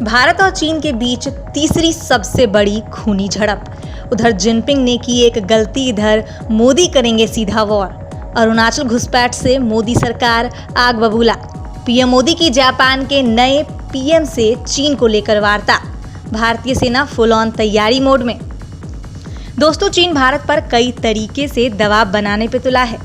भारत और चीन के बीच तीसरी सबसे बड़ी खूनी झड़प। उधर जिनपिंग ने की एक गलती, इधर मोदी करेंगे सीधा वॉर। अरुणाचल घुसपैठ से मोदी सरकार आग बबूला। पीएम मोदी की जापान के नए पीएम से चीन को लेकर वार्ता। भारतीय सेना फुल ऑन तैयारी मोड में। दोस्तों, चीन भारत पर कई तरीके से दबाव बनाने पे तुला है,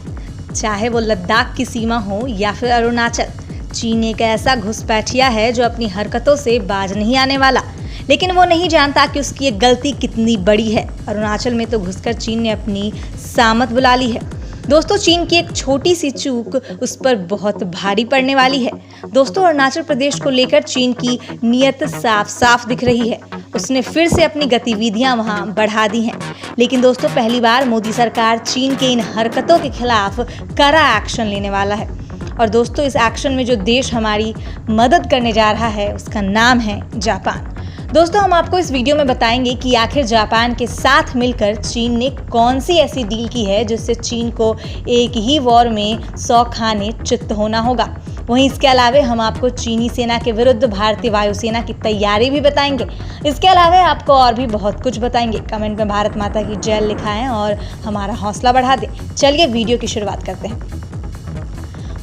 चाहे वो लद्दाख की सीमा हो या फिर अरुणाचल। चीन एक ऐसा घुसपैठिया है जो अपनी हरकतों से बाज नहीं आने वाला, लेकिन वो नहीं जानता कि उसकी एक गलती कितनी बड़ी है। अरुणाचल में तो घुसकर चीन ने अपनी सामत बुला ली है। दोस्तों, चीन की एक छोटी सी चूक उस पर बहुत भारी पड़ने वाली है। दोस्तों, अरुणाचल प्रदेश को लेकर चीन की नीयत साफ साफ दिख रही है। उसने फिर से अपनी गतिविधियां वहां बढ़ा दी हैं। लेकिन दोस्तों, पहली बार मोदी सरकार चीन के इन हरकतों के खिलाफ कड़ा एक्शन लेने वाला है। और दोस्तों, इस एक्शन में जो देश हमारी मदद करने जा रहा है उसका नाम है जापान। दोस्तों, हम आपको इस वीडियो में बताएंगे कि आखिर जापान के साथ मिलकर चीन ने कौन सी ऐसी डील की है जिससे चीन को एक ही वॉर में 100 खाने चित्त होना होगा। वहीं इसके अलावे हम आपको चीनी सेना के विरुद्ध भारतीय वायुसेना की तैयारी भी बताएंगे। इसके अलावा आपको और भी बहुत कुछ बताएंगे। कमेंट में भारत माता की जय लिखाएं और हमारा हौसला बढ़ा दें। चलिए वीडियो की शुरुआत करते हैं।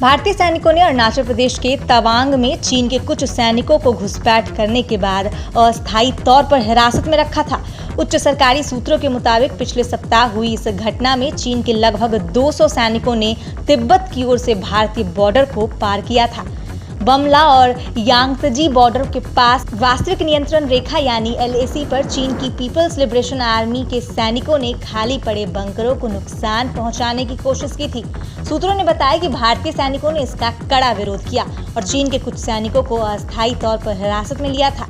भारतीय सैनिकों ने अरुणाचल प्रदेश के तवांग में चीन के कुछ सैनिकों को घुसपैठ करने के बाद अस्थायी तौर पर हिरासत में रखा था। उच्च सरकारी सूत्रों के मुताबिक पिछले सप्ताह हुई इस घटना में चीन के लगभग 200 सैनिकों ने तिब्बत की ओर से भारतीय बॉर्डर को पार किया था। बमला और यांगत्जी बॉर्डर के पास वास्तविक नियंत्रण रेखा यानी LAC पर चीन की पीपल्स लिबरेशन आर्मी के सैनिकों ने खाली पड़े बंकरों को नुकसान पहुंचाने की कोशिश की थी। सूत्रों ने बताया कि भारतीय सैनिकों ने इसका कड़ा विरोध किया और चीन के कुछ सैनिकों को अस्थायी तौर पर हिरासत में लिया था।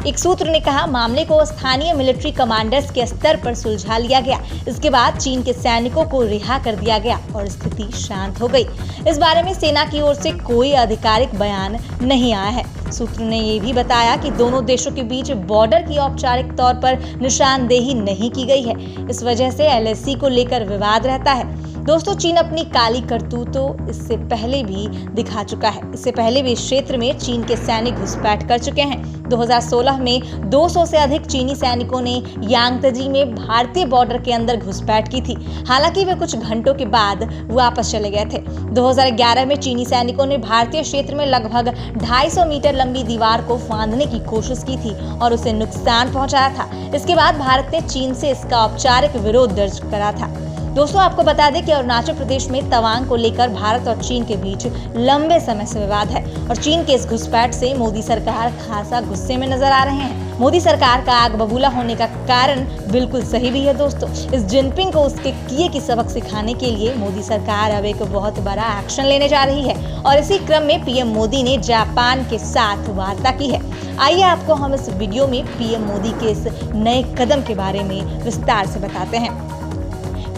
एक सूत्र ने कहा, मामले को स्थानीय मिलिट्री कमांडर्स के स्तर पर सुलझा लिया गया। इसके बाद चीन के सैनिकों को रिहा कर दिया गया और स्थिति शांत हो गई। इस बारे में सेना की ओर से कोई आधिकारिक बयान नहीं आया है। सूत्र ने यह भी बताया कि दोनों देशों के बीच बॉर्डर की औपचारिक तौर पर निशानदेही नहीं की गई है। इस वजह से LAC को लेकर विवाद रहता है। दोस्तों, चीन अपनी काली करतूतों इससे पहले भी दिखा चुका है। इससे पहले भी इस क्षेत्र में चीन के सैनिक घुसपैठ कर चुके हैं। 2016 में 200 से अधिक चीनी सैनिकों ने यांगत्जी में भारतीय बॉर्डर के अंदर घुसपैठ की थी। हालांकि वे कुछ घंटों के बाद वापस चले गए थे। 2011 में चीनी सैनिकों ने भारतीय क्षेत्र में लगभग 250 मीटर लंबी दीवार को फांदने की कोशिश की थी और उसे नुकसान पहुंचाया था। इसके बाद भारत ने चीन से इसका औपचारिक विरोध दर्ज करा था। दोस्तों, आपको बता दें कि अरुणाचल प्रदेश में तवांग को लेकर भारत और चीन के बीच लंबे समय से विवाद है और चीन के इस घुसपैठ से मोदी सरकार खासा गुस्से में नजर आ रहे हैं। मोदी सरकार का आग बबूला होने का कारण बिल्कुल सही भी है। दोस्तों, इस जिनपिंग को उसके किए की सबक सिखाने के लिए मोदी सरकार अब एक बहुत बड़ा एक्शन लेने जा रही है और इसी क्रम में पीएम मोदी ने जापान के साथ वार्ता की है। आइए आपको हम इस वीडियो में पीएम मोदी के इस नए कदम के बारे में विस्तार से बताते हैं।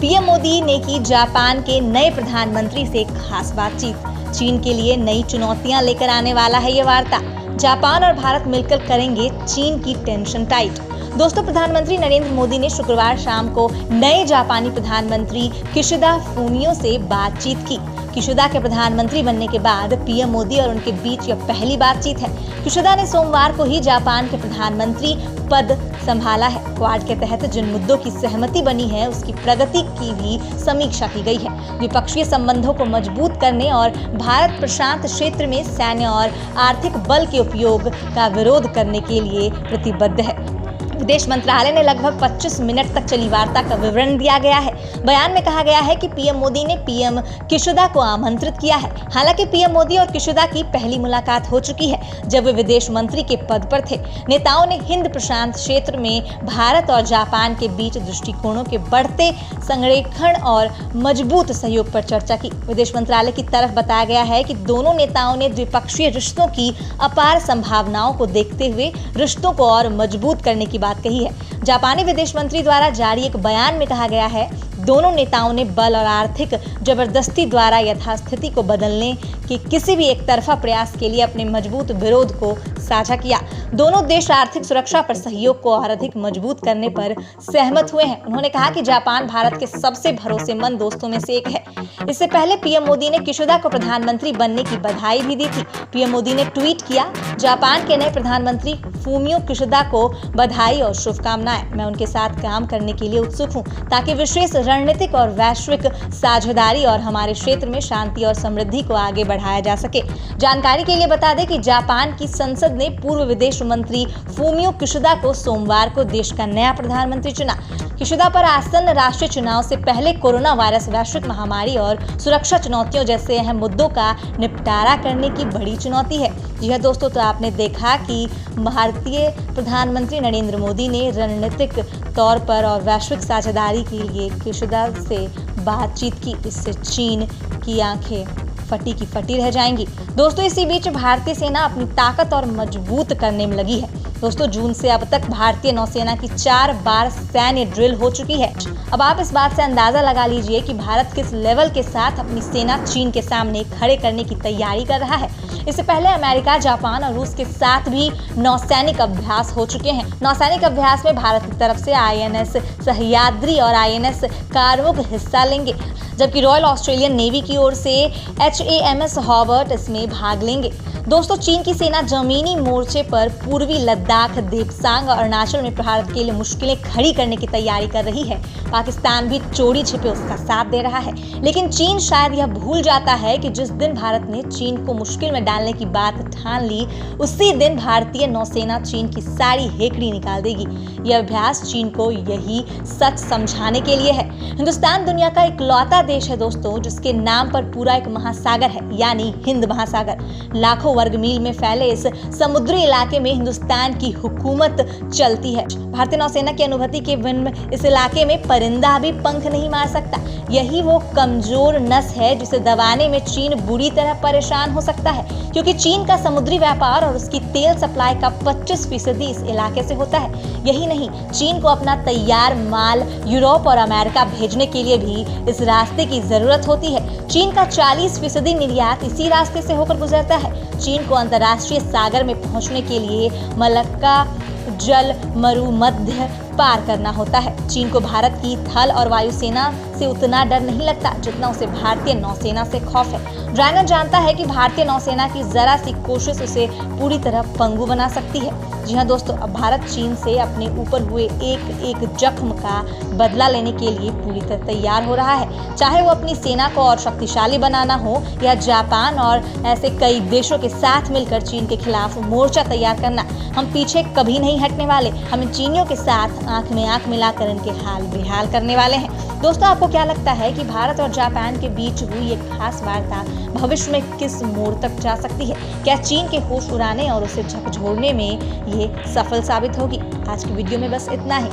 पीएम मोदी ने की जापान के नए प्रधानमंत्री से खास बातचीत। चीन के लिए नई चुनौतियां लेकर आने वाला है ये वार्ता। जापान और भारत मिलकर करेंगे चीन की टेंशन टाइट। दोस्तों, प्रधानमंत्री नरेंद्र मोदी ने शुक्रवार शाम को नए जापानी प्रधानमंत्री किशिदा फूमियो से बातचीत की। किशिदा के प्रधानमंत्री बनने के बाद पीएम मोदी और उनके बीच यह पहली बातचीत है। किशिदा ने सोमवार को ही जापान के प्रधानमंत्री पद संभाला है। क्वाड के तहत जिन मुद्दों की सहमति बनी है उसकी प्रगति की भी समीक्षा की गई है। द्विपक्षीय संबंधों को मजबूत करने और भारत प्रशांत क्षेत्र में सैन्य और आर्थिक बल के उपयोग का विरोध करने के लिए प्रतिबद्ध है। विदेश मंत्रालय ने लगभग 25 मिनट तक चली वार्ता का विवरण दिया गया है। बयान में कहा गया है कि पीएम मोदी ने पीएम किशिदा को आमंत्रित किया है। हालांकि पीएम मोदी और किशिदा की पहली मुलाकात हो चुकी है जब वे विदेश मंत्री के पद पर थे। नेताओं ने हिंद प्रशांत क्षेत्र में भारत और जापान के बीच दृष्टिकोणों के बढ़ते संरेखण और मजबूत सहयोग पर चर्चा की। विदेश मंत्रालय की तरफ बताया गया है कि दोनों नेताओं ने द्विपक्षीय रिश्तों की अपार संभावनाओं को देखते हुए रिश्तों को और मजबूत करने की बात कही है। जापानी विदेश मंत्री द्वारा जारी एक बयान में कहा गया है, दोनों नेताओं ने बल और आर्थिक जबरदस्ती द्वारा यथास्थिति को बदलने के किसी भी एक तरफा प्रयास के लिए अपने मजबूत विरोध को साझा किया। दोनों देश आर्थिक सुरक्षा पर सहयोग को और अधिक मजबूत करने पर सहमत हुए हैं। उन्होंने कहा कि जापान भारत के सबसे भरोसेमंद दोस्तों में से एक है। इससे पहले पीएम मोदी ने किशिदा को प्रधानमंत्री बनने की बधाई भी दी थी। पीएम मोदी ने ट्वीट किया, जापान के नए प्रधानमंत्री फूमियो किशिदा को बधाई और शुभकामनाएं। मैं उनके साथ काम करने के लिए उत्सुक हूं ताकि विशेष रणनीतिक और वैश्विक साझेदारी और हमारे क्षेत्र में शांति और समृद्धि को आगे बढ़ाया जा सके। जानकारी के लिए बता दें कि जापान की संसद ने पूर्व विदेश मंत्री फूमियो किशिदा को सोमवार को देश का नया प्रधानमंत्री चुना। किशिदा पर आसन्न राष्ट्रीय चुनाव से पहले कोरोना वायरस, वैश्विक महामारी और सुरक्षा चुनौतियों जैसे अहम मुद्दों का निपटारा करने की बड़ी चुनौती है। जी हाँ दोस्तों, तो आपने देखा कि भारतीय प्रधानमंत्री नरेंद्र मोदी ने रणनीतिक तौर पर और वैश्विक साझेदारी के लिए किशिदा से बातचीत की। इससे चीन की आंखें फटी की फटी रह जाएंगी। दोस्तों, इसी बीच भारतीय सेना अपनी ताकत और मजबूत करने में लगी है। दोस्तों, जून से अब तक भारतीय नौसेना की 4 बार सैन्य ड्रिल हो चुकी है। अब आप इस बात से अंदाजा लगा लीजिए कि भारत किस लेवल के साथ अपनी सेना चीन के सामने खड़े करने की तैयारी कर रहा है। इससे पहले अमेरिका, जापान और रूस के साथ भी नौसैनिक अभ्यास हो चुके हैं। नौसैनिक अभ्यास में भारत की तरफ से INS सह्याद्री और INS कारमुक हिस्सा लेंगे, जबकि रॉयल ऑस्ट्रेलियन नेवी की ओर से HAMS हॉबर्ट इसमें भाग लेंगे। दोस्तों, चीन की सेना जमीनी मोर्चे पर पूर्वी लद्दाख, देपसांग और अरुणाचल में भारत के लिए मुश्किलें खड़ी करने की तैयारी कर रही है। पाकिस्तान भी चोरी छिपे उसका साथ दे रहा है, लेकिन चीन शायद यह भूल जाता है कि जिस दिन भारत ने चीन को मुश्किल में डालने की बात ठान ली, उसी दिन भारतीय नौसेना चीन की सारी हेकड़ी निकाल देगी। यह अभ्यास चीन को यही सच समझाने के लिए है। हिंदुस्तान दुनिया का इकलौता देश है दोस्तों, जिसके नाम पर पूरा एक महासागर है, यानी हिंद महासागर। लाखों वर्ग मील में फैले इस समुद्री इलाके में हिंदुस्तान की हुकूमत चलती है। भारतीय नौसेना की अनुभूति के बिन इस इलाके में परिंदा भी पंख नहीं मार सकता। यही वो कमजोर नस है जिसे दबाने में चीन बुरी तरह परेशान हो सकता है, क्योंकि चीन का समुद्री व्यापार और उसकी तेल सप्लाई का 25% इस इलाके से होता है। यही नहीं, चीन को अपना तैयार माल यूरोप और अमेरिका भेजने के लिए भी इस रास्ते की जरूरत होती है। चीन का 40% निर्यात इसी रास्ते से होकर गुजरता है। चीन को अंतर्राष्ट्रीय सागर में पहुंचने के लिए मलक्का जल मरुमध्य पार करना होता है। चीन को भारत की थल और वायुसेना से उतना डर नहीं लगता जितना उसे भारतीय नौसेना से खौफ है। ड्रैगन जानता है कि भारतीय नौसेना की जरा सी कोशिश उसे पूरी तरह पंगु बना सकती है। जी हाँ दोस्तों, अब भारत चीन से अपने ऊपर हुए एक एक जख्म का बदला लेने के लिए पूरी तरह तैयार हो रहा है। चाहे वो अपनी सेना को और शक्तिशाली बनाना हो या जापान और ऐसे कई देशों के साथ मिलकर चीन के खिलाफ मोर्चा तैयार करना, हम पीछे कभी नहीं हटने वाले। हम इन चीनियों के साथ आंख में आंख मिलाकर इनके हाल बेहाल करने वाले हैं। दोस्तों, आपको क्या लगता है कि भारत और जापान के बीच हुई ये खास वार्ता भविष्य में किस मोड़ तक जा सकती है? क्या चीन के होश उड़ाने और उसे झकझोरने में ये सफल साबित होगी? आज की वीडियो में बस इतना ही।